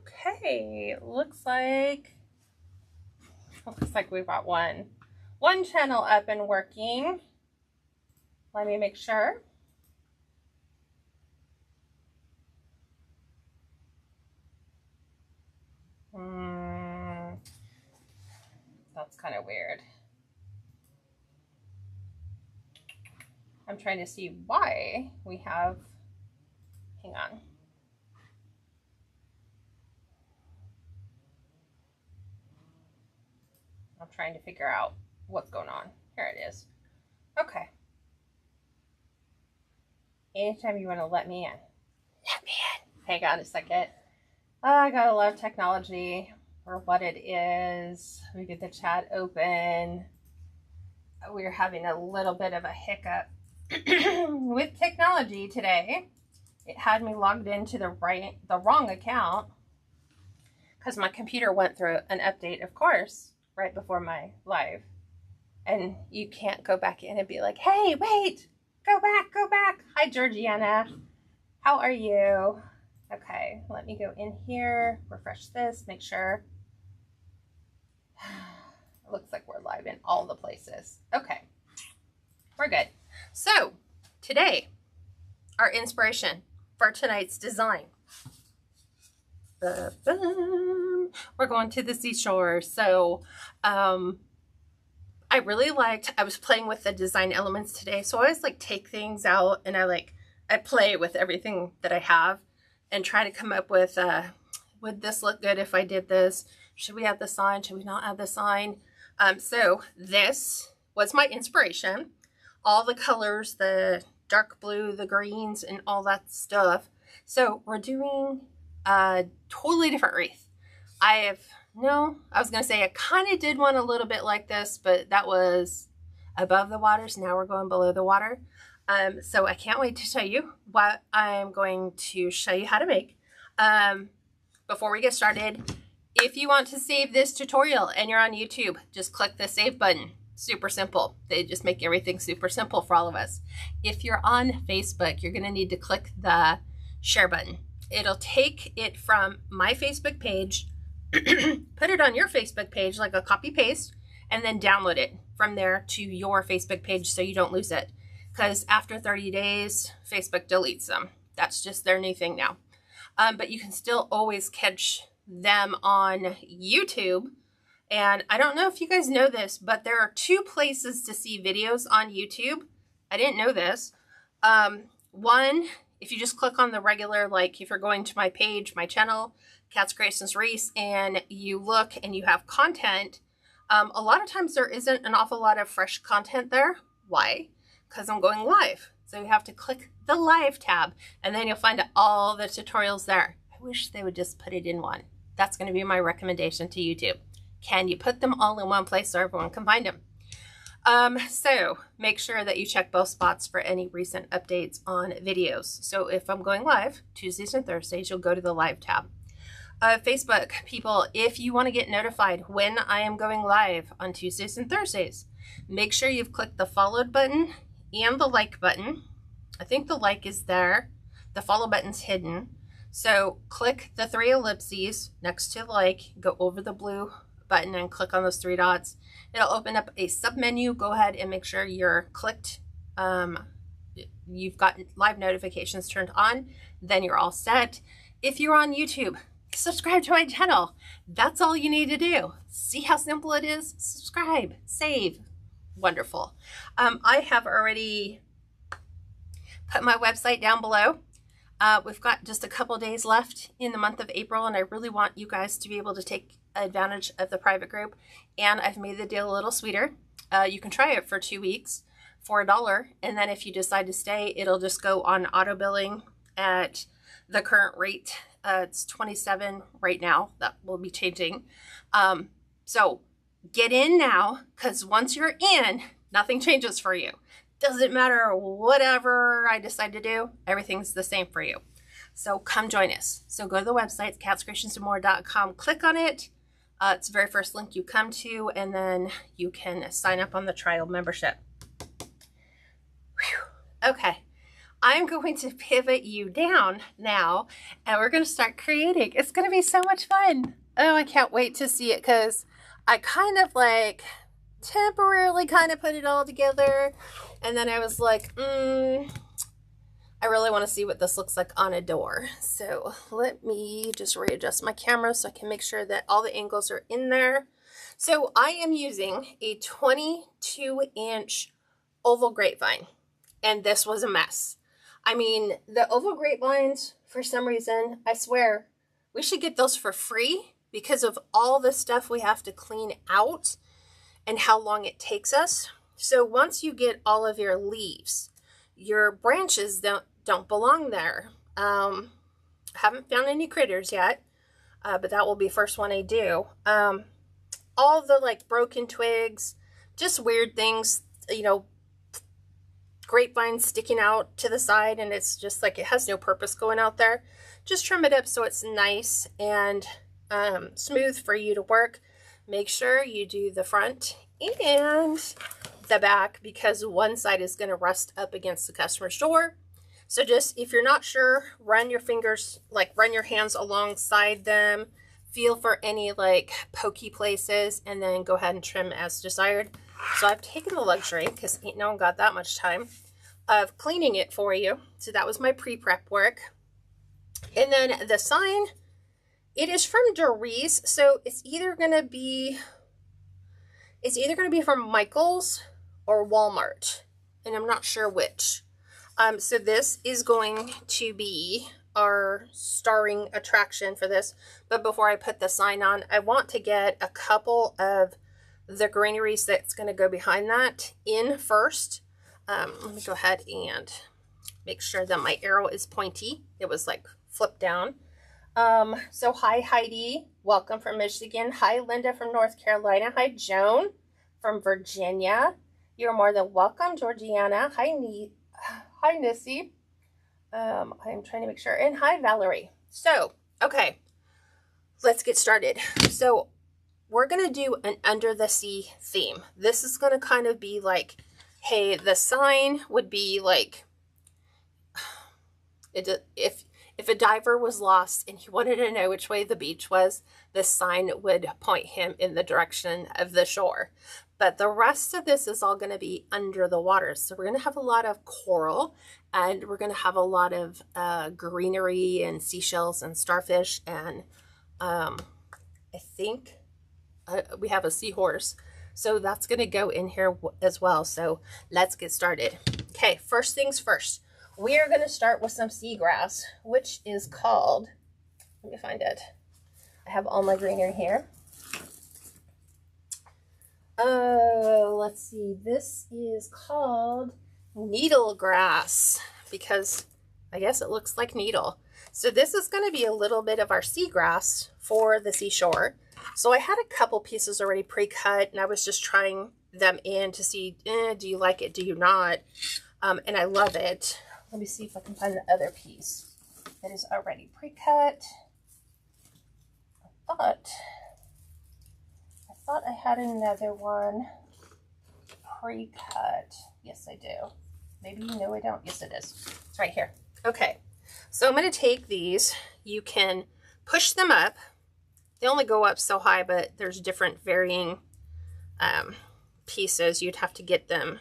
Okay, looks like we've got one channel up and working. Let me make sure. That's kind of weird. I'm trying to see why we have, hang on. I'm trying to figure out what's going on. Here it is. Okay. Anytime you want to let me in. Let me in. Hang on a second. I gotta love technology for what it is. We get the chat open. We're having a little bit of a hiccup with technology today. It had me logged into the wrong account because my computer went through an update, of course, right before my live. And you can't go back in and be like, hey, wait, go back. Hi, Georgiana. How are you? Okay, let me go in here, refresh this, make sure. It looks like we're live in all the places. Okay, we're good. So today, our inspiration for tonight's design. We're going to the seashore. So I was playing with the design elements today. So I always like take things out and I play with everything that I have and try to come up with, would this look good if I did this? Should we add the sign? Should we not add the sign? So this was my inspiration. All the colors, the dark blue, the greens, and all that stuff. So we're doing a totally different wreath. I was going to say I kind of did one a little bit like this, but that was above the water. So now we're going below the water. So I can't wait to show you what I'm going to show you how to make. Before we get started, if you want to save this tutorial and you're on YouTube, just click the save button. Super simple. They just make everything super simple for all of us. If you're on Facebook, you're going to need to click the share button. It'll take it from my Facebook page, put it on your Facebook page like a copy paste, and then download it from there to your Facebook page so you don't lose it. Because after 30 days, Facebook deletes them. That's just their new thing now. But you can still always catch them on YouTube. And I don't know if you guys know this, but there are 2 places to see videos on YouTube. I didn't know this. One, if you just click on the regular, like if you're going to my page, my channel, Cats Creations Wreaths, and you look and you have content, a lot of times there isn't an awful lot of fresh content there. Why? Because I'm going live. So you have to click the live tab and then you'll find all the tutorials there. I wish they would just put it in one. That's going to be my recommendation to YouTube. Can you put them all in one place so everyone can find them? So make sure that you check both spots for any recent updates on videos. So if I'm going live Tuesdays and Thursdays, you'll go to the live tab. Facebook people, if you want to get notified when I am going live on Tuesdays and Thursdays, make sure you've clicked the followed button and the like button. I think the like is there. The follow button's hidden. So click the 3 ellipses next to the like, go over the blue button and click on those 3 dots. It'll open up a sub menu. Go ahead and make sure you're clicked. You've got live notifications turned on. Then you're all set. If you're on YouTube, subscribe to my channel. That's all you need to do. See how simple it is? Subscribe, save. Wonderful. I have already put my website down below. We've got just a couple days left in the month of April, and I really want you guys to be able to take advantage of the private group. And I've made the deal a little sweeter. You can try it for 2 weeks for $1, and then if you decide to stay, it'll just go on auto billing at the current rate. It's $27 right now. That will be changing. So get in now, because once you're in, nothing changes for you. Doesn't matter whatever I decide to do, everything's the same for you. So come join us. So go to the website, catscreationsandmore.com, click on it. It's the very first link you come to, and then you can sign up on the trial membership. Whew. Okay. I'm going to pivot you down now, and we're going to start creating. It's going to be so much fun. Oh, I can't wait to see it, because I kind of like temporarily kind of put it all together, and then I was like, I really want to see what this looks like on a door. So let me just readjust my camera so I can make sure that all the angles are in there. So I am using a 22-inch oval grapevine, and this was a mess. I mean, the oval grapevines, for some reason, I swear, we should get those for free because of all the stuff we have to clean out and how long it takes us. So once you get all of your leaves, your branches don't belong there. I haven't found any critters yet, but that will be the first one I do. All the like broken twigs, just weird things, you know, grapevines sticking out to the side, and it's just like it has no purpose going out there. Just trim it up so it's nice and smooth for you to work. Make sure you do the front and the back, because one side is going to rust up against the customer's door. So just, if you're not sure, run your fingers, like run your hands alongside them, feel for any like pokey places, and then go ahead and trim as desired. So I've taken the luxury, because ain't no one got that much time, of cleaning it for you. So that was my pre-prep work. And then the sign, it is from Decor, so it's either going to be from Michael's or Walmart, and I'm not sure which. So this is going to be our starring attraction for this. But before I put the sign on, I want to get a couple of the greeneries that's going to go behind that in first. Let me go ahead and make sure that my arrow is pointy. It was like flipped down. So hi Heidi, welcome from Michigan. Hi Linda from North Carolina. Hi Joan from Virginia. You're more than welcome. Georgiana. Hi Nissy. I'm trying to make sure. And hi Valerie. So, okay, let's get started. So we're going to do an under the sea theme. This is going to kind of be like, hey, the sign would be like, if a diver was lost and he wanted to know which way the beach was, the sign would point him in the direction of the shore. But the rest of this is all going to be under the water. So we're going to have a lot of coral, and we're going to have a lot of greenery and seashells and starfish. And I think we have a seahorse. So that's going to go in here as well. So let's get started. Okay, first things first. We are going to start with some seagrass, which is called, let me find it. I have all my greenery here. Let's see. This is called needle grass, because I guess it looks like needle. So this is going to be a little bit of our seagrass for the seashore. So I had a couple pieces already pre-cut, and I was just trying them in to see, do you like it, do you not? And I love it. Let me see if I can find the other piece that is already pre-cut. I thought I had another one pre-cut. Yes, I do. Maybe no, I don't. Yes, it is. It's right here. Okay, so I'm going to take these. You can push them up. They only go up so high, but there's different varying pieces. You'd have to get them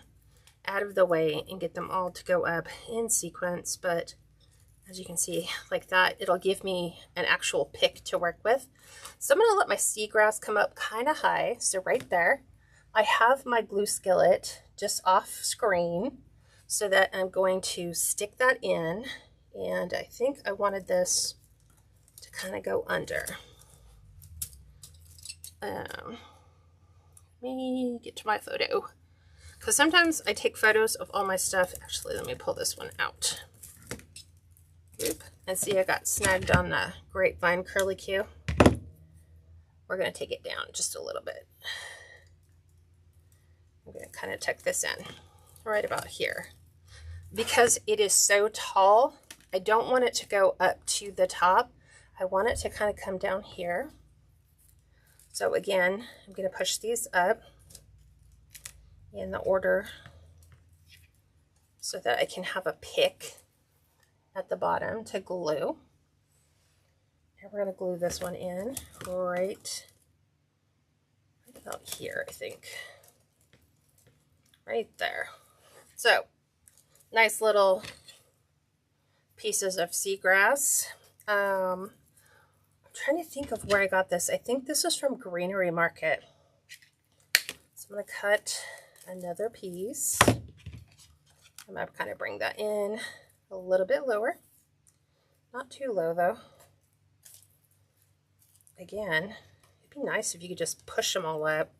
out of the way and get them all to go up in sequence. But as you can see, like that, it'll give me an actual pick to work with. So I'm going to let my seagrass come up kind of high. So right there, I have my glue skillet just off screen, so that I'm going to stick that in. And I think I wanted this to kind of go under. Let me get to my photo, because sometimes I take photos of all my stuff. Actually, let me pull this one out. Oop. And see, I got snagged on the grapevine curlicue. We're going to take it down just a little bit. I'm going to kind of tuck this in right about here. Because it is so tall, I don't want it to go up to the top. I want it to kind of come down here. So again, I'm going to push these up in the order so that I can have a pick at the bottom to glue. And we're going to glue this one in right about here, I think. Right there. So, nice little pieces of seagrass. I'm trying to think of where I got this. I think this is from Greenery Market. So I'm going to cut another piece. I'm going to kind of bring that in a little bit lower. Not too low though. Again, it'd be nice if you could just push them all up.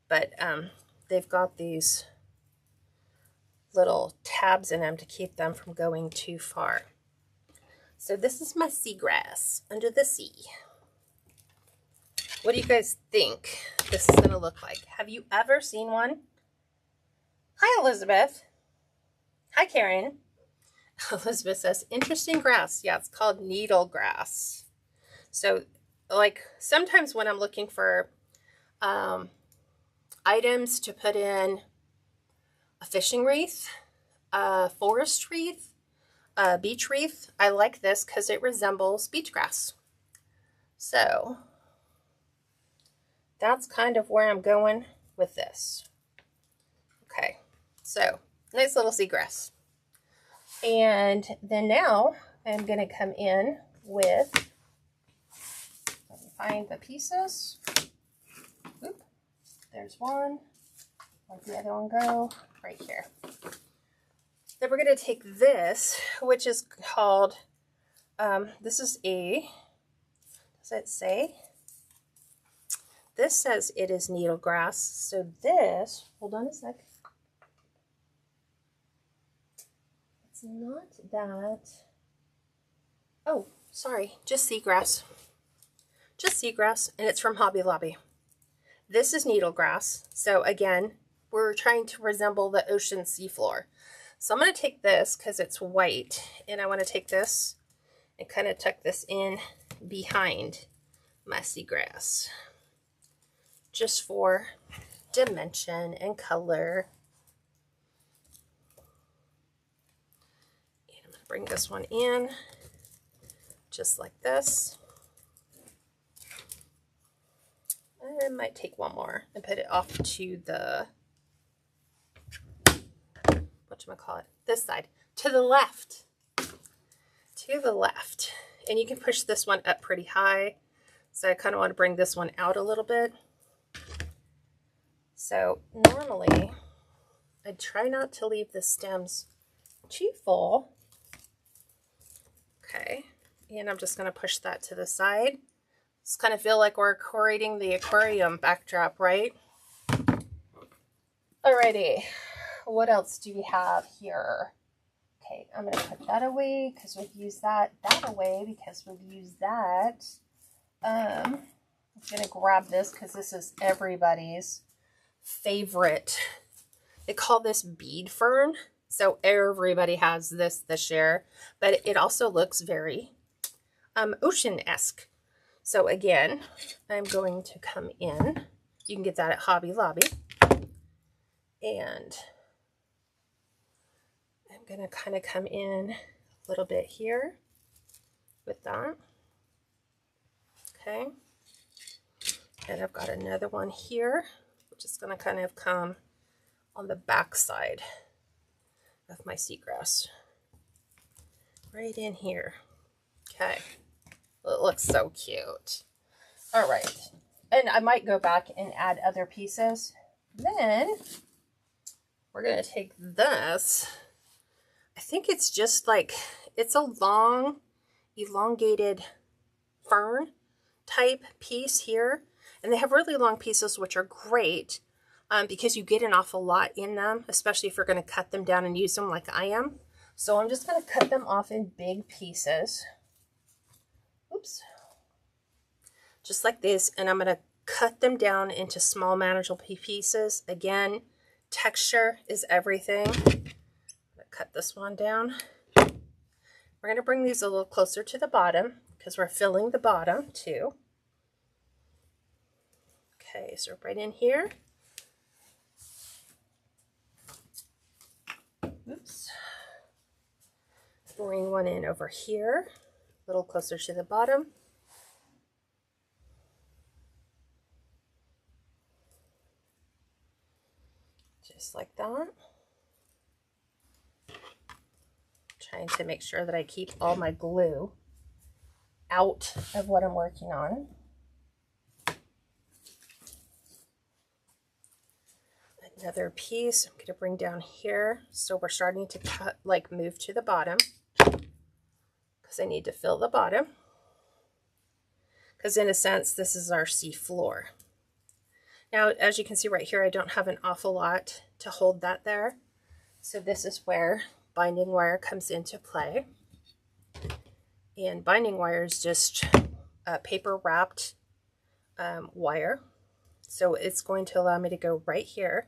But they've got these little tabs in them to keep them from going too far. So this is my seagrass under the sea. What do you guys think this is going to look like? Have you ever seen one? Hi, Elizabeth. Hi, Karen. Elizabeth says, interesting grass. Yeah, it's called needle grass. So, like, sometimes when I'm looking for items to put in a fishing wreath, a forest wreath, a beach wreath, I like this because it resembles beach grass. So that's kind of where I'm going with this. Okay, so nice little seagrass. And then now I'm going to come in with, let me find the pieces. Oop, there's one. Where'd the other one go? Right here. Then we're going to take this, which is called, this is a, does it say? This says it is needle grass. So this, hold on a sec. It's not that. Oh, sorry, just seagrass. Just seagrass, and it's from Hobby Lobby. This is needle grass. So again, we're trying to resemble the ocean seafloor. So I'm going to take this because it's white, and I want to take this and kind of tuck this in behind my seagrass, just for dimension and color. And I'm going to bring this one in just like this. I might take one more and put it off to the, whatchamacallit, this side, to the left. To the left. And you can push this one up pretty high. So I kind of want to bring this one out a little bit. So normally I try not to leave the stems too full. Okay. And I'm just going to push that to the side. It's kind of feel like we're creating the aquarium backdrop, right? Alrighty. What else do we have here? Okay, I'm going to put that away because we've used that. That away because we've used that. I'm going to grab this because this is everybody's favorite. They call this bead fern. So everybody has this year. But it also looks very ocean-esque. So again, I'm going to come in. You can get that at Hobby Lobby. And I'm going to kind of come in a little bit here with that. Okay. And I've got another one here, which is going to kind of come on the back side of my seagrass. Right in here. Okay. Well, it looks so cute. All right. And I might go back and add other pieces. Then we're going to take this. I think it's just like, it's a long, elongated fern type piece here. And they have really long pieces, which are great because you get an awful lot in them, especially if you're going to cut them down and use them like I am. So I'm just going to cut them off in big pieces. Oops. Just like this. And I'm going to cut them down into small manageable pieces. Again, texture is everything. I'm going to cut this one down. We're going to bring these a little closer to the bottom because we're filling the bottom too. Okay, so right in here. Oops. bring one in over here, a little closer to the bottom. Just like that. Trying to make sure that I keep all my glue out of what I'm working on. Another piece I'm going to bring down here. So we're starting to cut, like move to the bottom, because I need to fill the bottom. Because in a sense, this is our sea floor. Now, as you can see right here, I don't have an awful lot to hold that there. So this is where binding wire comes into play. And binding wire is just a paper wrapped wire. So it's going to allow me to go right here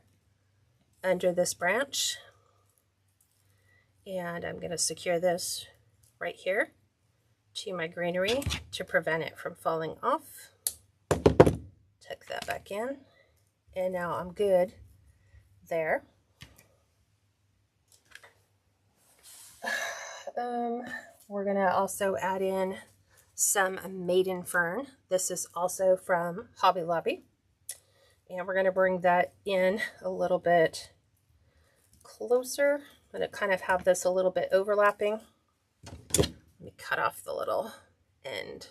under this branch, and I'm going to secure this right here to my greenery to prevent it from falling off. Tuck that back in, and now I'm good there. We're going to also add in some Maiden Fern. This is also from Hobby Lobby. And we're going to bring that in a little bit closer. I'm going to kind of have this a little bit overlapping. Let me cut off the little end.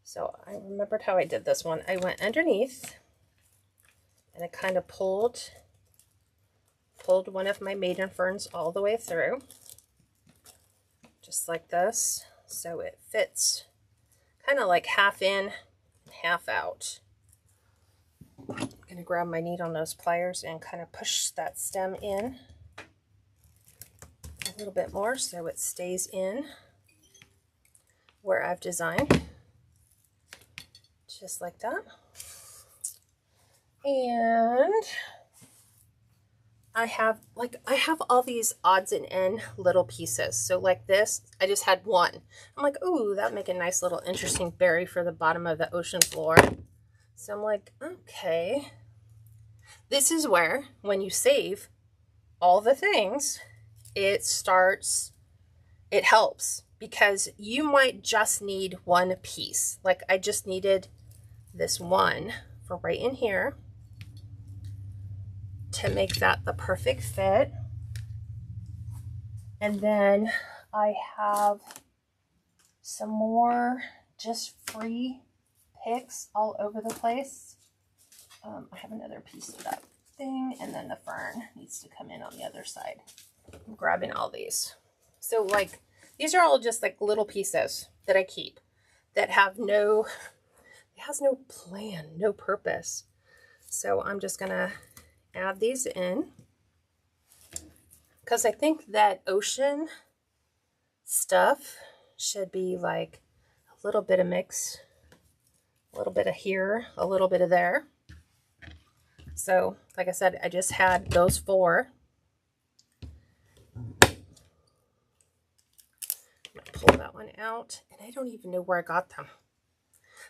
So I remembered how I did this one. I went underneath and I kind of pulled one of my Maiden Ferns all the way through, just like this. So it fits kind of like half in, half out. I'm going to grab my needle nose pliers and kind of push that stem in a little bit more so it stays in where I've designed. Just like that. And I have all these odds and end little pieces. So like this, I just had one. I'm like, ooh, that'd make a nice little interesting berry for the bottom of the ocean floor. So I'm like, okay. This is where, when you save all the things, it helps, because you might just need one piece. Like I just needed this one for right in here to make that the perfect fit. And then I have some more just free picks all over the place. I have another piece of that thing, and then the fern needs to come in on the other side. I'm grabbing all these. So like, these are all just like little pieces that I keep that have no plan, no purpose. So I'm just gonna add these in, because I think that ocean stuff should be like a little bit of mix, a little bit of here, a little bit of there. So like I said, I just had those four. I'm gonna pull that one out, and I don't even know where I got them.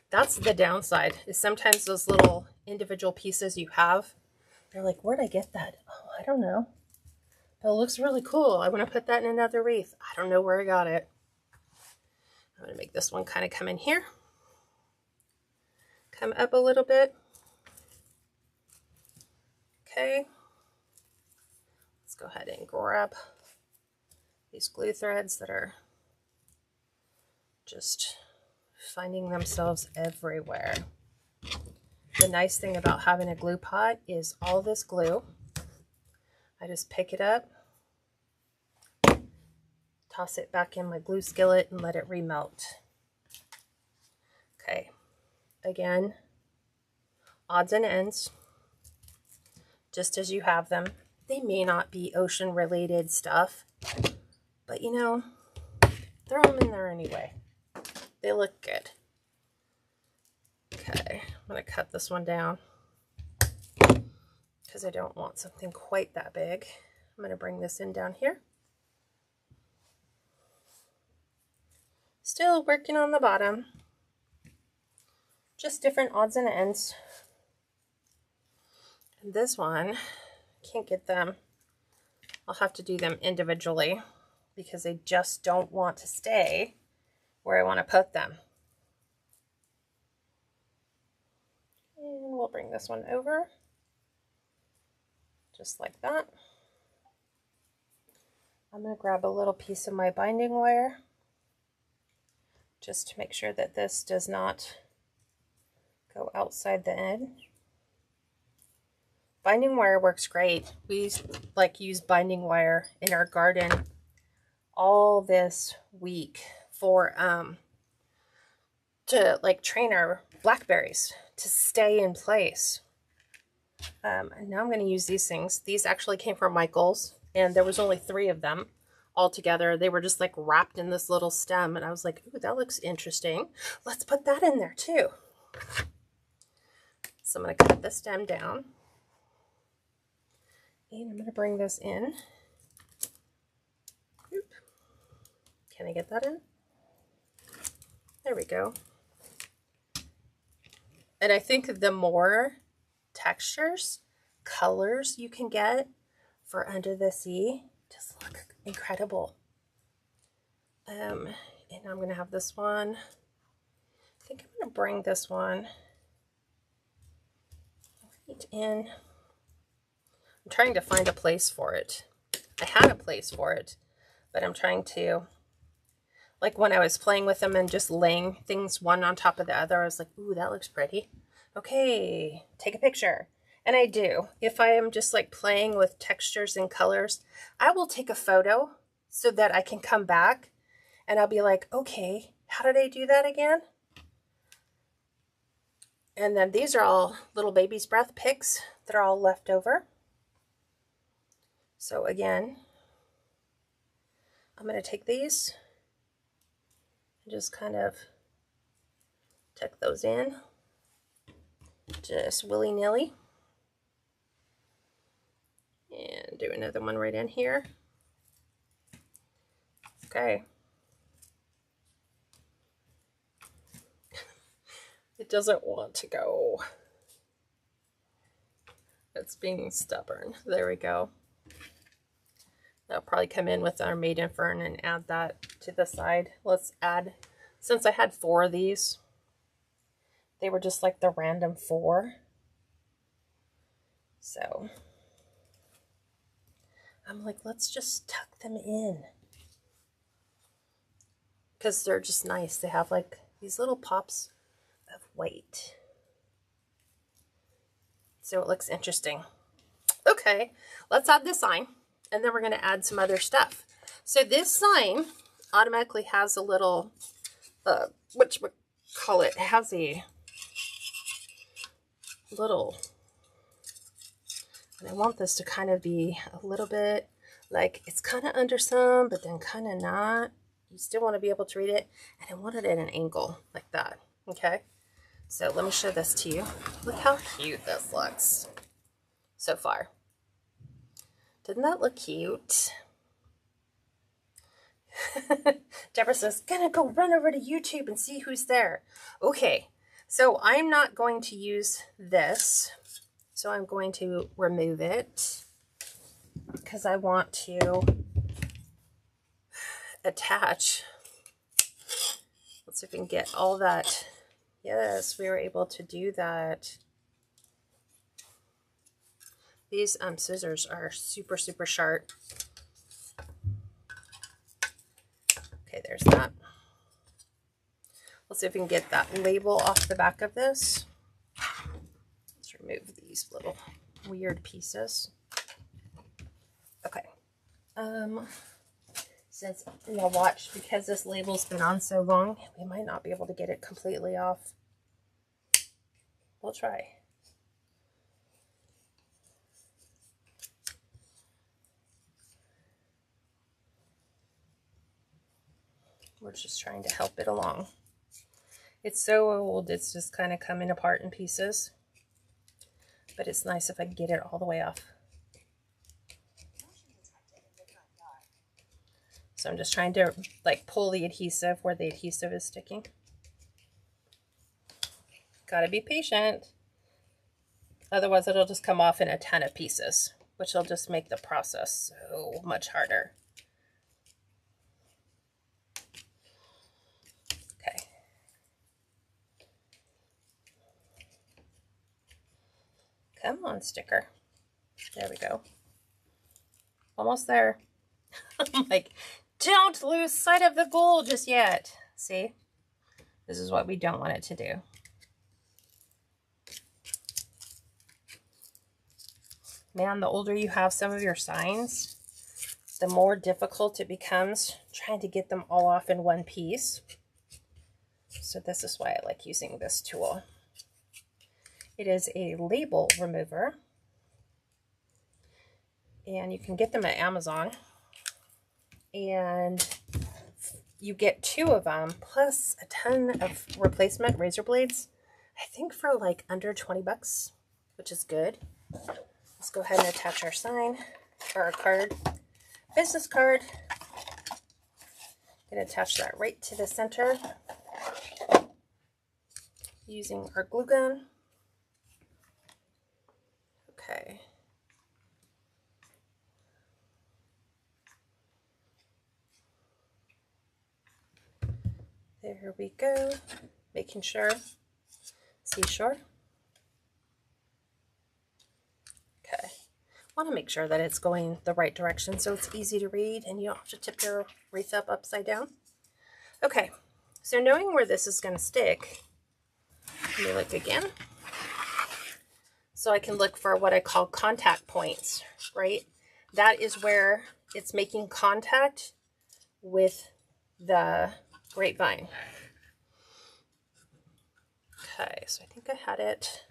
That's the downside, is sometimes those little individual pieces you have, they're like, where'd I get that? Oh, I don't know. But it looks really cool. I want to put that in another wreath. I don't know where I got it. I'm going to make this one kind of come in here. Come up a little bit. Okay. Let's go ahead and grab these glue threads that are just finding themselves everywhere. The nice thing about having a glue pot is all this glue, I just pick it up, toss it back in my glue skillet, and let it remelt. Okay, again, odds and ends, just as you have them. They may not be ocean related stuff, but you know, throw them in there anyway. They look good. Okay, I'm going to cut this one down because I don't want something quite that big. I'm going to bring this in down here. Still working on the bottom. Just different odds and ends. And this one can't get them. I'll have to do them individually because they just don't want to stay where I want to put them. And we'll bring this one over just like that. I'm going to grab a little piece of my binding wire just to make sure that this does not go outside the edge. Binding wire works great. We like use binding wire in our garden all this week for to like train our blackberries to stay in place. And now I'm going to use these things. These actually came from Michael's, and there was only 3 of them all together. They were just like wrapped in this little stem, and I was like, ooh, that looks interesting. Let's put that in there too. So I'm going to cut the stem down. And I'm going to bring this in. Oop. Can I get that in? There we go. And I think the more textures, colors you can get for under the sea just look incredible. And I'm going to have this one. I think I'm going to bring this one right in. I'm trying to find a place for it. I had a place for it, but I'm trying to, like when I was playing with them and just laying things one on top of the other, I was like, ooh, that looks pretty. Okay, take a picture. And I do. If I am just like playing with textures and colors, I will take a photo so that I can come back and I'll be like, okay, how did I do that again? And then these are all little baby's breath picks that are all left over. So again, I'm going to take these and just kind of tuck those in, just willy-nilly. And do another one right in here. Okay. It doesn't want to go. It's being stubborn. There we go. That'll probably come in with our Maiden Fern and add that to the side. Let's add, since I had 4 of these, they were just like the random 4. So I'm like, let's just tuck them in. Because they're just nice. They have like these little pops of white. So it looks interesting. Okay, let's add this sign. And then we're going to add some other stuff. So this sign automatically has a little, it has a little, and I want this to kind of be a little bit like, it's kind of under some, but then kind of not. You still want to be able to read it. And I want it at an angle like that. Okay. So let me show this to you. Look how cute this looks so far. Didn't that look cute? Deborah says, gonna go run over to YouTube and see who's there. Okay, so I'm not going to use this. So I'm going to remove it because I want to attach. Let's see if we can get all that. Yes, we were able to do that. These scissors are super, super sharp. Okay, there's that. Let's see if we can get that label off the back of this. Let's remove these little weird pieces. Okay. Since, now watch, because this label's been on so long, we might not be able to get it completely off. We'll try. We're just trying to help it along. It's so old, it's just kind of coming apart in pieces. But it's nice if I can get it all the way off. So I'm just trying to like pull the adhesive where the adhesive is sticking. Gotta be patient. Otherwise it'll just come off in a ton of pieces. which will just make the process so much harder. Okay. Come on, sticker. There we go. Almost there. I'm like, don't lose sight of the goal just yet. See? This is what we don't want it to do. Man, the older you have some of your signs, the more difficult it becomes trying to get them all off in one piece. So this is why I like using this tool. It is a label remover, and you can get them at Amazon, and you get 2 of them plus a ton of replacement razor blades, I think for like under 20 bucks, which is good. Let's go ahead and attach our sign or our card, business card. I'm going to attach that right to the center using our glue gun. Okay. There we go. Making sure. Seashore. Okay. Want to make sure that it's going the right direction so it's easy to read and you don't have to tip your wreath up upside down. Okay. So knowing where this is going to stick, let me look again. So I can look for what I call contact points, right? That is where it's making contact with the grapevine. Okay, so I think I had it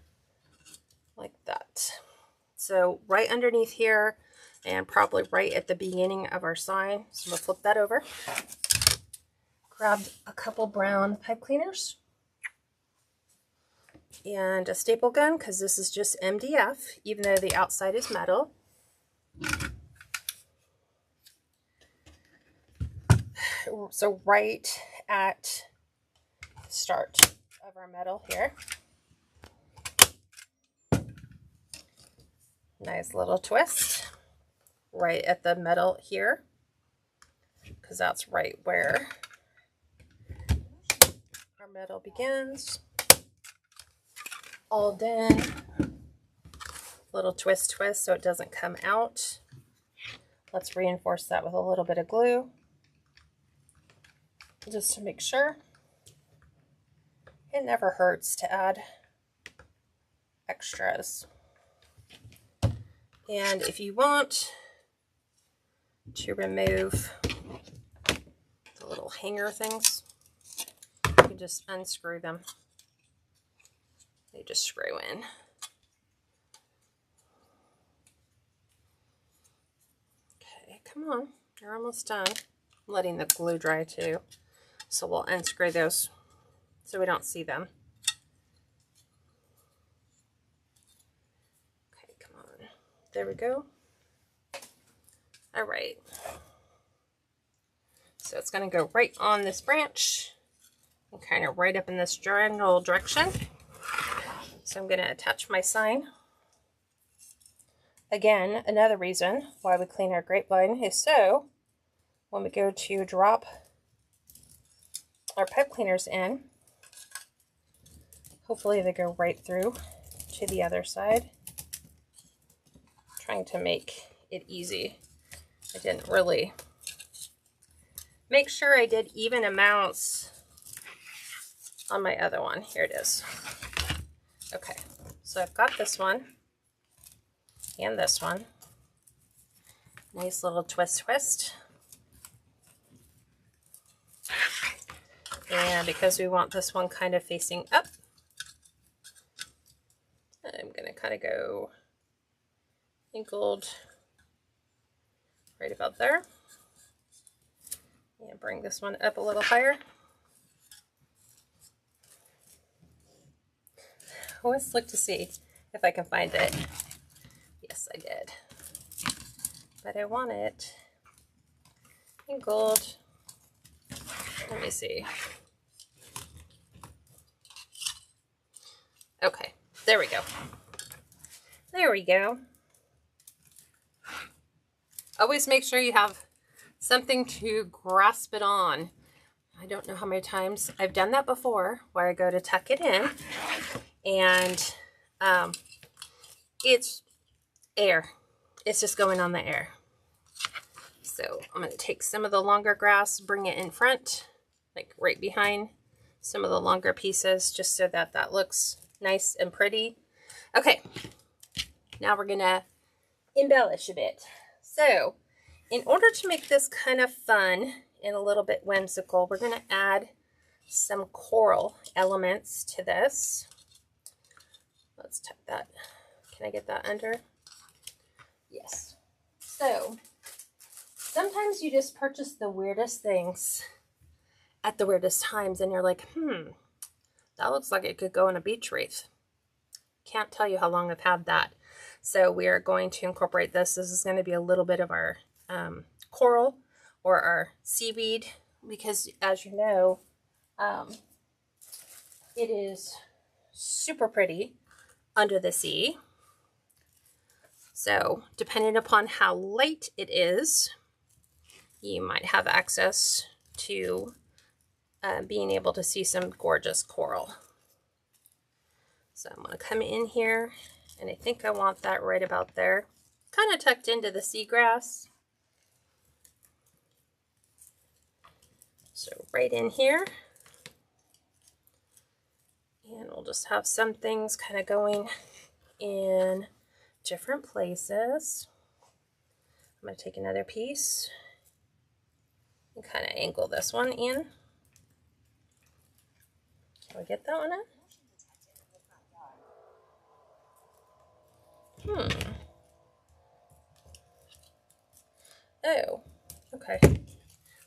like that. So right underneath here and probably right at the beginning of our sign. So we'll flip that over. Grab a couple brown pipe cleaners and a staple gun, because this is just MDF, even though the outside is metal. So right at the start of our metal here. Nice little twist right at the metal here, because that's right where our metal begins. All done. Little twist so it doesn't come out. Let's reinforce that with a little bit of glue, just to make sure. It never hurts to add extras. And if you want to remove the little hanger things, you can just unscrew them. They just screw in. Okay, come on, you're almost done. I'm letting the glue dry too, so we'll unscrew those so we don't see them. Okay, come on. There we go. All right. So it's going to go right on this branch and kind of right up in this general direction. So I'm going to attach my sign. Again, another reason why we clean our grapevine is so when we go to drop our pipe cleaners in, hopefully they go right through to the other side. Trying to make it easy. I didn't really make sure I did even amounts on my other one. Here it is. Okay, so I've got this one and this one. Nice little twist. And because we want this one kind of facing up, I'm going to kind of go angled right about there. And bring this one up a little higher. Always look to see if I can find it. Yes, I did. But I want it angled. Let me see. Okay, there we go. There we go. Always make sure you have something to grasp it on. I don't know how many times I've done that before, where I go to tuck it in and it's air. It's just going on the air. So I'm going to take some of the longer grass, bring it in front, like right behind some of the longer pieces, just so that that looks nice and pretty. Okay, now we're going to embellish a bit. So in order to make this kind of fun and a little bit whimsical, we're going to add some coral elements to this. Let's tuck that. Can I get that under? Yes. So sometimes you just purchase the weirdest things at the weirdest times and you're like, that looks like it could go in a beach wreath. Can't tell you how long I've had that. So we are going to incorporate this. This is going to be a little bit of our coral or our seaweed, because as you know, it is super pretty under the sea. So depending upon how late it is, you might have access to being able to see some gorgeous coral. So I'm going to come in here, and I think I want that right about there, kind of tucked into the seagrass. So right in here. And we'll just have some things kind of going in different places. I'm going to take another piece and kind of angle this one in. Can we get that one in? Oh, okay.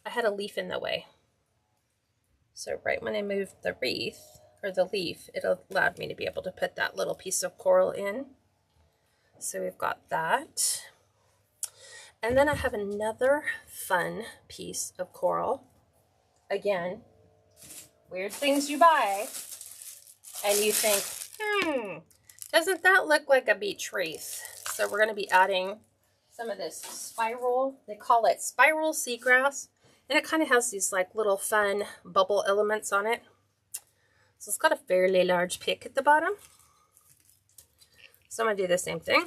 I had a leaf in the way. So right when I moved the wreath, or the leaf, it allowed me to be able to put that little piece of coral in. So we've got that. And then I have another fun piece of coral. Again, weird things you buy, and you think, doesn't that look like a beach wreath? So we're going to be adding some of this spiral. They call it spiral seagrass. And it kind of has these like little fun bubble elements on it. So it's got a fairly large pick at the bottom. So I'm going to do the same thing.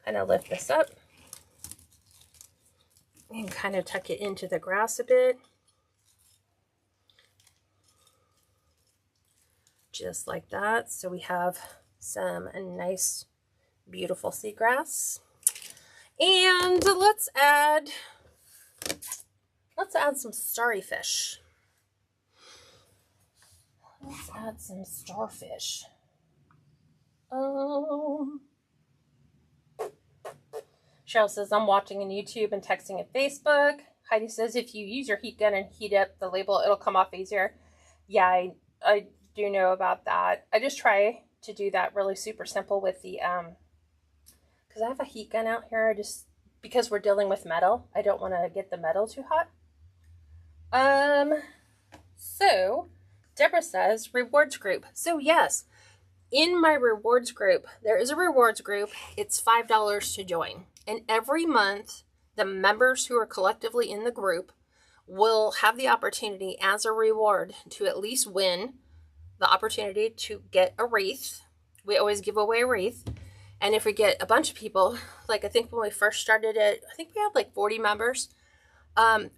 Kind of lift this up. And kind of tuck it into the grass a bit. Just like that. So we have some nice, beautiful seagrass. And let's add some starfish. Let's add some starfish. Cheryl says, I'm watching on YouTube and texting at Facebook. Heidi says, if you use your heat gun and heat up the label, it'll come off easier. Yeah, I do know about that. I just try to do that really super simple with the, because I have a heat gun out here. Because we're dealing with metal, I don't want to get the metal too hot. So Deborah says, rewards group. So yes, in my rewards group, there is a rewards group. It's $5 to join. And every month, the members who are collectively in the group will have the opportunity as a reward to at least win the opportunity to get a wreath. We always give away a wreath. And if we get a bunch of people, like I think when we first started it, I think we had like 40 members.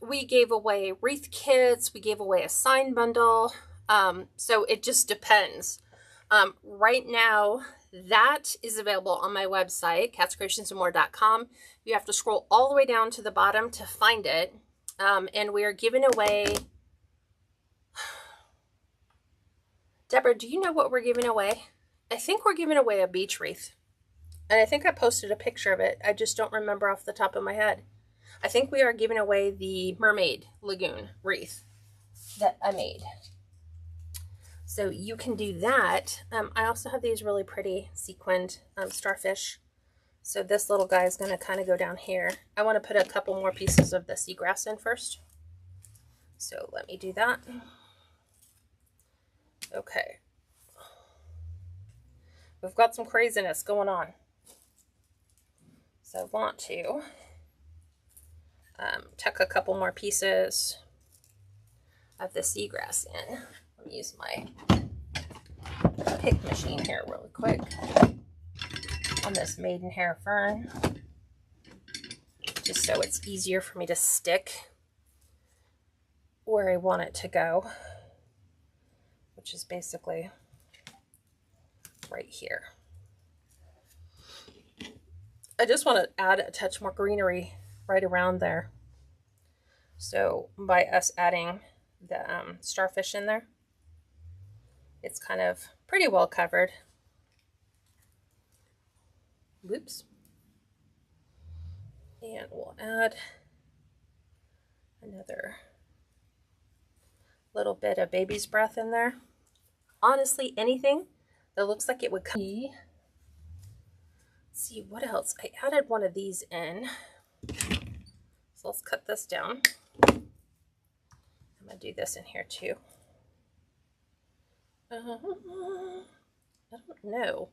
We gave away wreath kits. We gave away a sign bundle. So it just depends. Right now, that is available on my website, catscreationsandmore.com. You have to scroll all the way down to the bottom to find it. And we are giving away... Deborah, do you know what we're giving away? I think we're giving away a beach wreath. And I think I posted a picture of it. I just don't remember off the top of my head. I think we are giving away the Mermaid Lagoon wreath that I made. So you can do that. I also have these really pretty sequined starfish. So this little guy is going to kind of go down here. I want to put a couple more pieces of the seagrass in first. So let me do that. Okay. We've got some craziness going on. So I want to tuck a couple more pieces of the seagrass in. Let me use my pick machine here really quick on this Maiden hair fern, just so it's easier for me to stick where I want it to go, which is basically right here. I just want to add a touch more greenery right around there. So by us adding the starfish in there, it's kind of pretty well covered. Whoops. And we'll add another little bit of baby's breath in there. Honestly, anything that looks like it would come. Let's see what else. I added one of these in. So let's cut this down. I'm going to do this in here too. I don't know.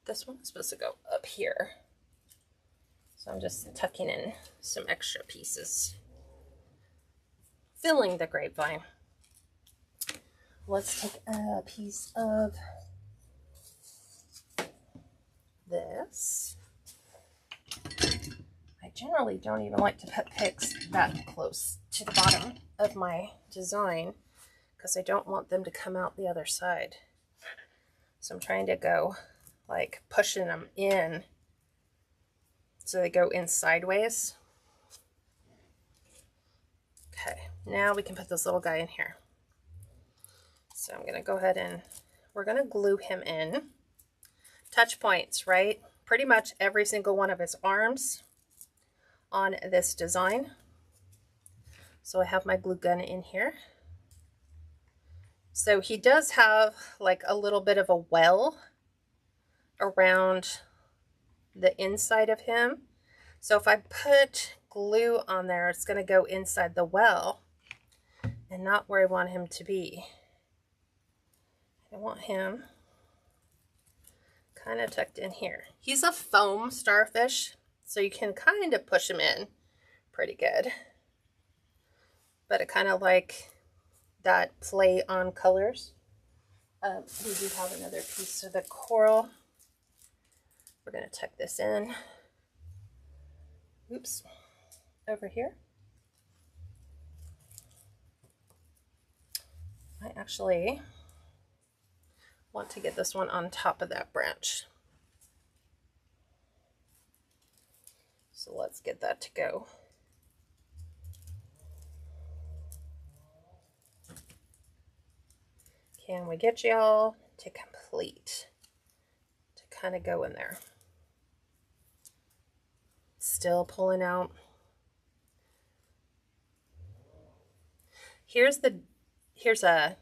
This one is supposed to go up here. So I'm just tucking in some extra pieces, filling the grapevine. Let's take a piece of this. I generally don't even like to put picks that close to the bottom of my design because I don't want them to come out the other side. So I'm trying to go like pushing them in so they go in sideways. Okay, now we can put this little guy in here. So I'm going to go ahead and we're going to glue him in. Touch points, right? Pretty much every single one of his arms on this design. So I have my glue gun in here. So he does have like a little bit of a well around the inside of him. So if I put glue on there, it's going to go inside the well and not where I want him to be. I want him kind of tucked in here. He's a foam starfish, so you can kind of push him in pretty good. But I kind of like that play on colors. We do have another piece of the coral. We're going to tuck this in. Oops. Over here. I actually want to get this one on top of that branch. So let's get that to go. Can we get y'all to complete? To kind of go in there. Still pulling out. Here's a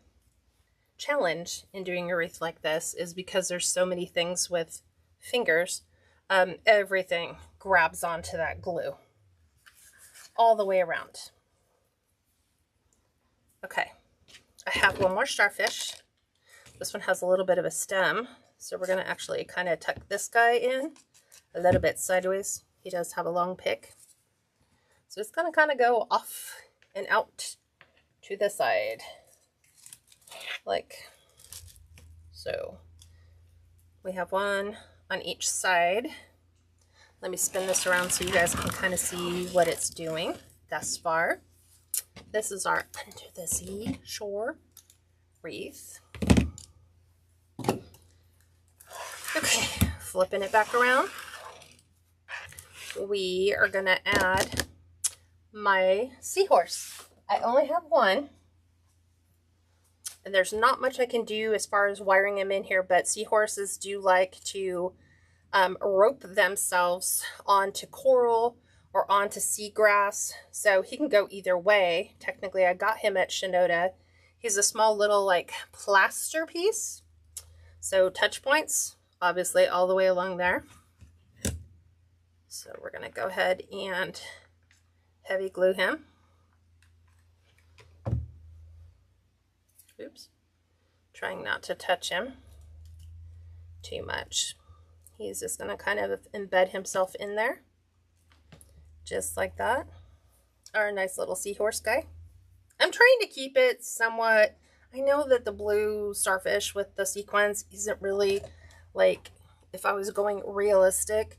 challenge in doing a wreath like this is because there's so many things with fingers, everything grabs onto that glue all the way around. Okay, I have one more starfish. This one has a little bit of a stem, so we're going to actually kind of tuck this guy in a little bit sideways. He does have a long pick, so it's going to kind of go off and out to the side. Like so. We have one on each side. Let me spin this around so you guys can kind of see what it's doing thus far. This is our Under the Seashore wreath. Okay, flipping it back around. We are going to add my seahorse. I only have one. And there's not much I can do as far as wiring him in here, but seahorses do like to rope themselves onto coral or onto seagrass. So he can go either way. Technically, I got him at Shinoda. He's a small little like plaster piece. So touch points, obviously all the way along there. So we're going to go ahead and heavy glue him. Oops. Trying not to touch him too much. he's just going to kind of embed himself in there. Just like that. Our nice little seahorse guy. I'm trying to keep it somewhat, I know that the blue starfish with the sequins isn't really like, if I was going realistic,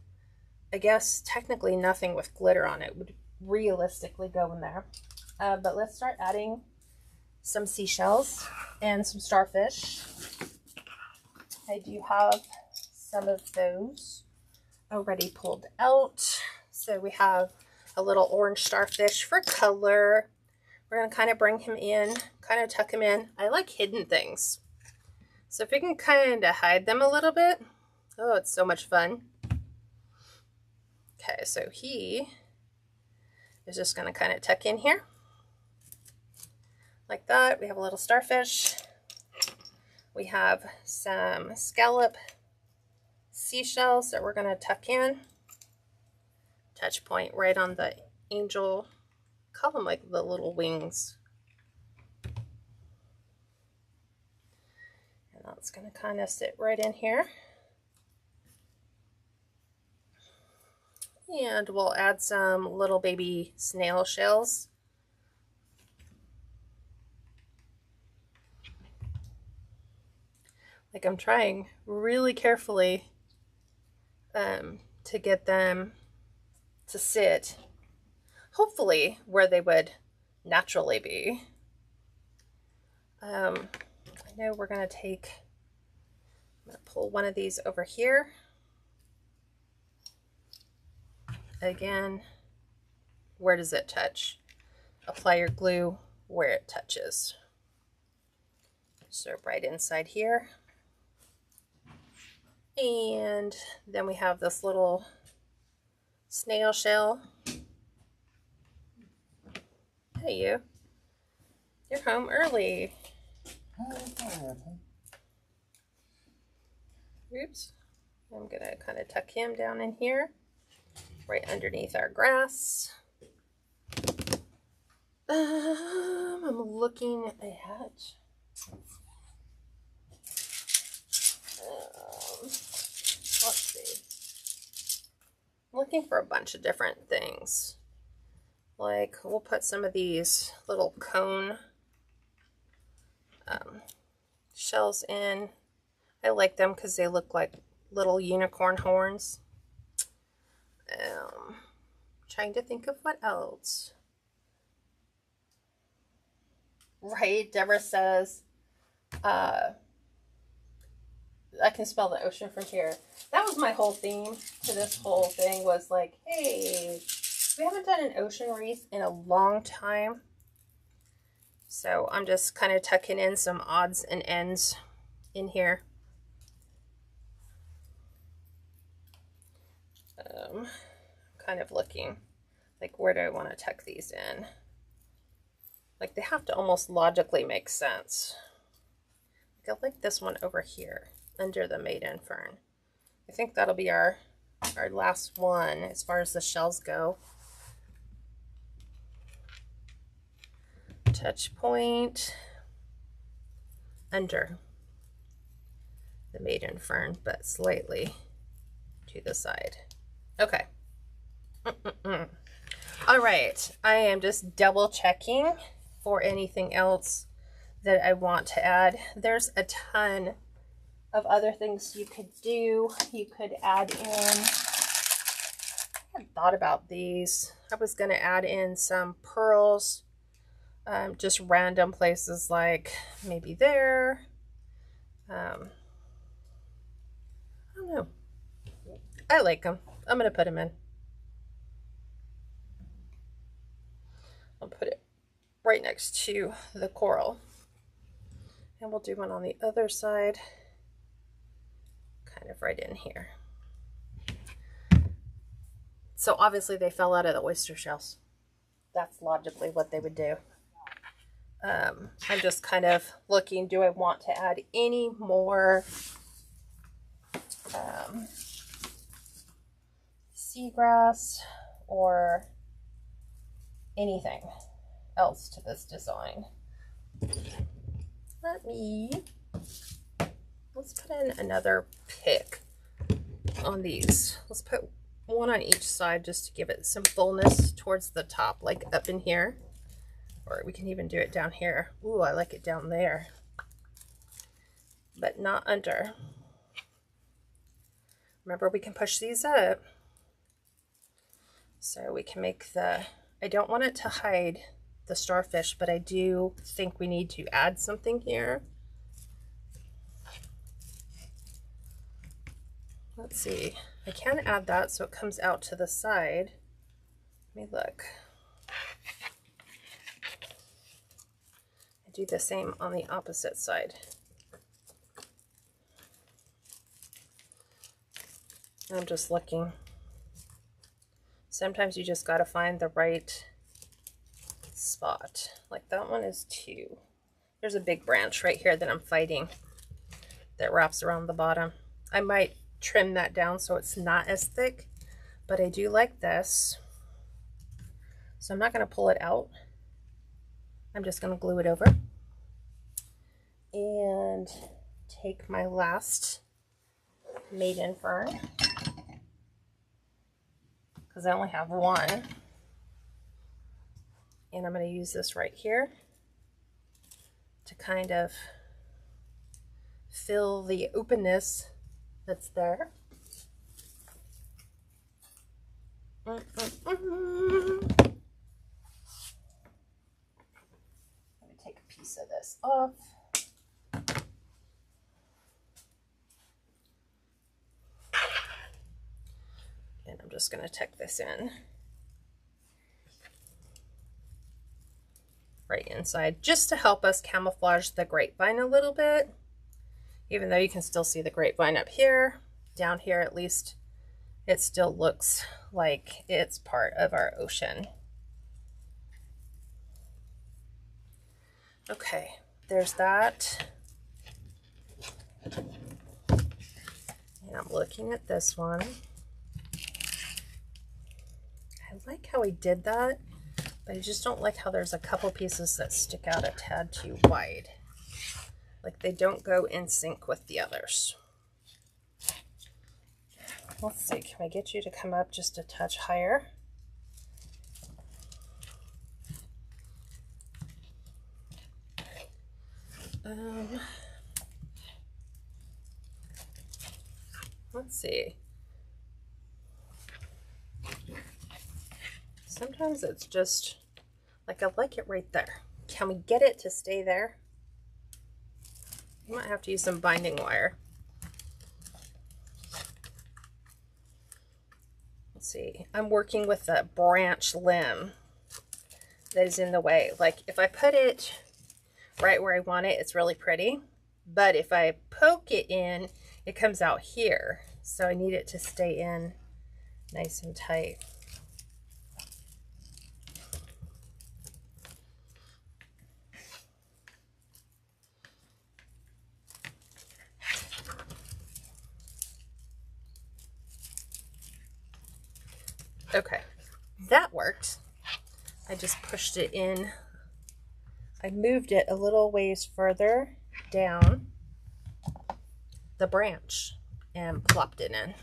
I guess technically nothing with glitter on it would realistically go in there. But let's start adding some seashells and some starfish. I do have some of those already pulled out. So we have a little orange starfish for color. We're going to kind of bring him in, kind of tuck him in. I like hidden things. So if we can kind of hide them a little bit. Oh, it's so much fun. Okay, so he is just going to kind of tuck in here. Like that. We have a little starfish. We have some scallop seashells that we're going to tuck in. Touch point right on the angel. Call them like the little wings. And that's going to kind of sit right in here. And we'll add some little baby snail shells. Like I'm trying really carefully to get them to sit, hopefully where they would naturally be. I know we're going to take, I'm going to pull one of these over here. Again, where does it touch? Apply your glue where it touches. So right inside here. And then we have this little snail shell. Hey you. You're home early. Oops. I'm going to kind of tuck him down in here. Right underneath our grass. I'm looking at let's see. I'm looking for a bunch of different things. Like we'll put some of these little cone shells in. I like them because they look like little unicorn horns. Trying to think of what else. Right, Deborah says, I can smell the ocean from here. That was my whole theme to this whole thing, was like, hey, we haven't done an ocean wreath in a long time. So I'm just kind of tucking in some odds and ends in here. Kind of looking like, where do I want to tuck these in? Like they have to almost logically make sense. Like I like this one over here under the Maiden Fern. I think that'll be our last one as far as the shells go. Touch point under the Maiden Fern, but slightly to the side. Okay. All right, I am just double checking for anything else that I want to add. There's a ton of other things you could do. You could add in, I hadn't thought about these. I was going to add in some pearls, just random places like maybe there. I don't know. I like them. I'm going to put them in. I'll put it right next to the coral. And we'll do one on the other side, kind of right in here. So obviously they fell out of the oyster shells. That's logically what they would do. I'm just kind of looking, do I want to add any more seagrass or anything else to this design? Let's put in another pick on these. Let's put one on each side just to give it some fullness towards the top, like up in here. Or we can even do it down here. Ooh, I like it down there. But not under. Remember, we can push these up. So we can make the, I don't want it to hide the starfish, but I do think we need to add something here. Let's see. I can add that so it comes out to the side. Let me look. I do the same on the opposite side. I'm just looking. Sometimes you just got to find the right spot. Like that one is 2. There's a big branch right here that I'm fighting that wraps around the bottom. I might trim that down so it's not as thick, but I do like this. So I'm not going to pull it out. I'm just going to glue it over and take my last Maiden fern, because I only have one, and I'm going to use this right here to kind of fill the openness that's there. Let me take a piece of this off. And I'm just going to tuck this in right inside, just to help us camouflage the grapevine a little bit. Even though you can still see the grapevine up here, down here at least, it still looks like it's part of our ocean. Okay, there's that. And I'm looking at this one. I like how he did that, but I just don't like how there's a couple pieces that stick out a tad too wide. Like they don't go in sync with the others. Let's see, can I get you to come up just a touch higher? Let's see. Sometimes it's just like, I like it right there. Can we get it to stay there? You might have to use some binding wire. Let's see. I'm working with a branch limb that is in the way. Like if I put it right where I want it, it's really pretty. But if I poke it in, it comes out here. So I need it to stay in nice and tight. Okay, that worked. I just pushed it in. I moved it a little ways further down the branch and plopped it in.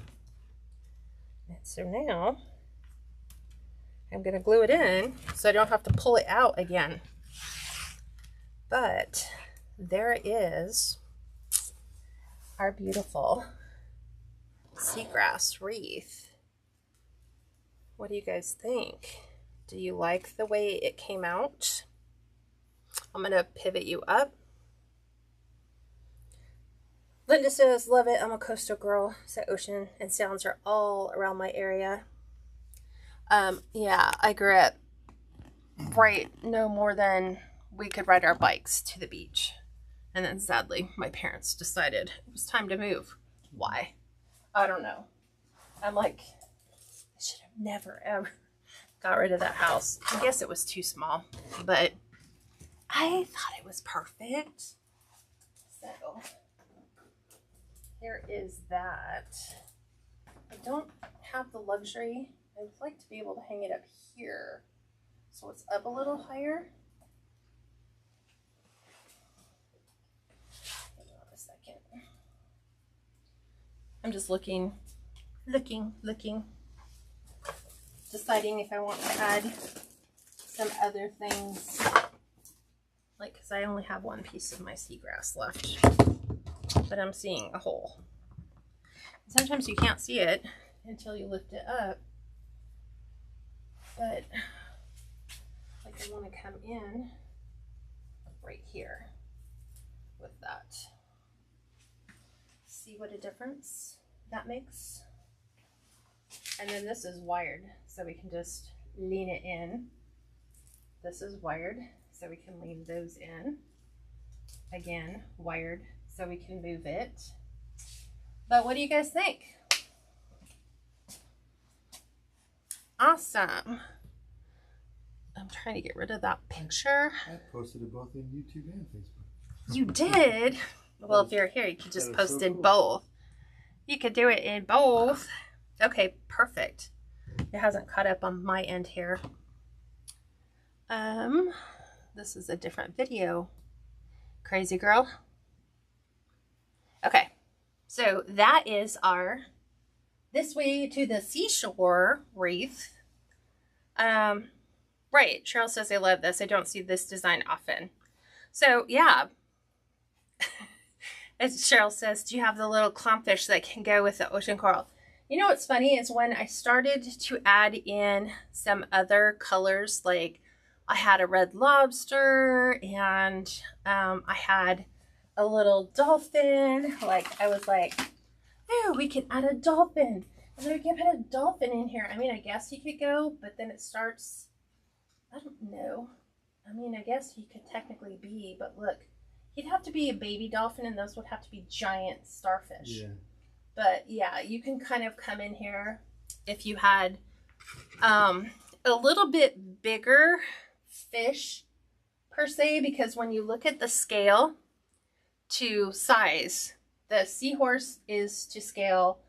And so now I'm going to glue it in so I don't have to pull it out again. But there is our beautiful seagrass wreath. What do you guys think? Do you like the way it came out? I'm going to pivot you up. Linda says, love it. I'm a coastal girl. So ocean and sounds are all around my area. Yeah, I grew up right no more than we could ride our bikes to the beach. And then sadly, my parents decided it was time to move. Why? I don't know. I'm like, I should have never ever got rid of that house. I guess it was too small, but I thought it was perfect. So here is that. I don't have the luxury. I would like to be able to hang it up here so it's up a little higher. Hold on a second. I'm just looking looking, deciding if I want to add some other things, like, because I only have one piece of my seagrass left, but I'm seeing a hole. Sometimes you can't see it until you lift it up, but like I want to come in right here with that. See what a difference that makes? And then this is wired, so we can just lean it in. This is wired, so we can lean those in. Again, wired, so we can move it. But what do you guys think? Awesome. I'm trying to get rid of that picture. I posted it both in YouTube and Facebook. You did? Well, if you're here, you could just post in both. You could do it in both. Okay, perfect. It hasn't caught up on my end here. This is a different video. Crazy girl. Okay, so that is our This Way to the Seashore wreath. Right, Cheryl says I love this. I don't see this design often. So yeah. As Cheryl says, do you have the little clownfish that can go with the ocean coral? You know what's funny is when I started to add in some other colors, like I had a red lobster and I had a little dolphin. Like I was like, oh, we can add a dolphin. And then we can put a dolphin in here. I mean, I guess you could go, but then it starts, I don't know. I mean, I guess he could technically be, but look. He'd have to be a baby dolphin, and those would have to be giant starfish. Yeah. But yeah, you can kind of come in here if you had a little bit bigger fish per se, because when you look at the scale to size, the seahorse is to scale.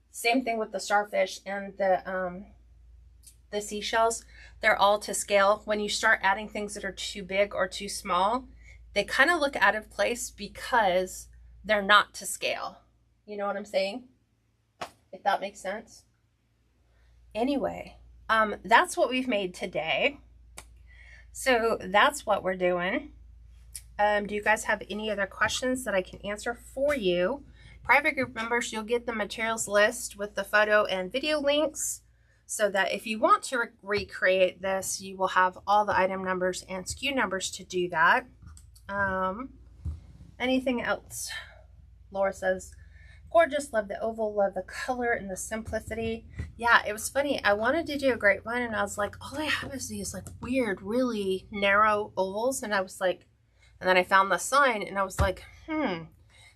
Same thing with the starfish and the seashells. They're all to scale. When you start adding things that are too big or too small, they kind of look out of place because they're not to scale. You know what I'm saying? If that makes sense. Anyway, that's what we've made today. So that's what we're doing. Do you guys have any other questions that I can answer for you? Private group members, you'll get the materials list with the photo and video links so that if you want to recreate this, you will have all the item numbers and SKU numbers to do that. Anything else? Laura says, gorgeous, love the oval, love the color and the simplicity. Yeah, it was funny. I wanted to do a grapevine and I was like, all I have is these like weird, really narrow ovals. And I was like, and then I found the sign and I was like,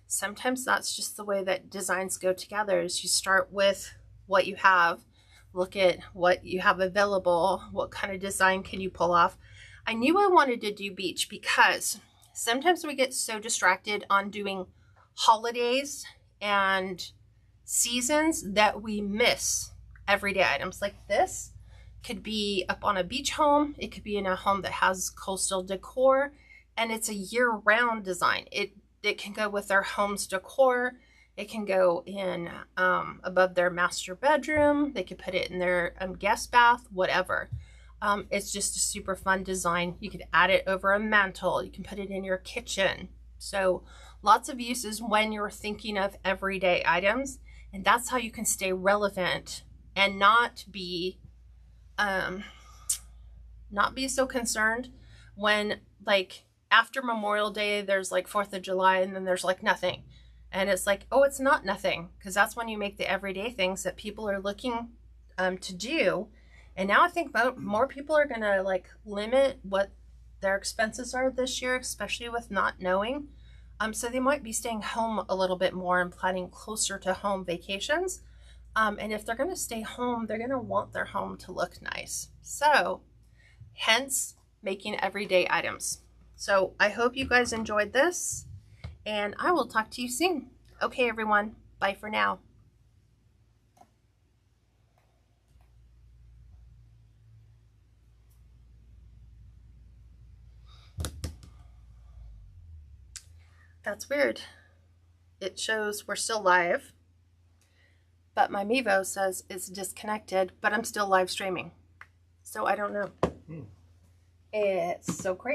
sometimes that's just the way that designs go together, is you start with what you have, look at what you have available, what kind of design can you pull off. I knew I wanted to do beach because sometimes we get so distracted on doing holidays and seasons that we miss everyday items. Like this could be up on a beach home. It could be in a home that has coastal decor, and it's a year-round design. It can go with their home's decor. It can go in above their master bedroom. They could put it in their guest bath, whatever. It's just a super fun design. You could add it over a mantle. You can put it in your kitchen. So lots of uses when you're thinking of everyday items, and that's how you can stay relevant and not be so concerned when, like, after Memorial Day, there's like 4th of July and then there's like nothing. And it's like, oh, it's not nothing, because that's when you make the everyday things that people are looking to do. And now I think more people are going to like limit what their expenses are this year, especially with not knowing. So they might be staying home a little bit more and planning closer to home vacations. And if they're going to stay home, they're going to want their home to look nice. So hence making everyday items. So I hope you guys enjoyed this, and I will talk to you soon. Okay, everyone. Bye for now. That's weird. It shows we're still live, but my Mevo says it's disconnected, but I'm still live streaming. So I don't know. It's so crazy.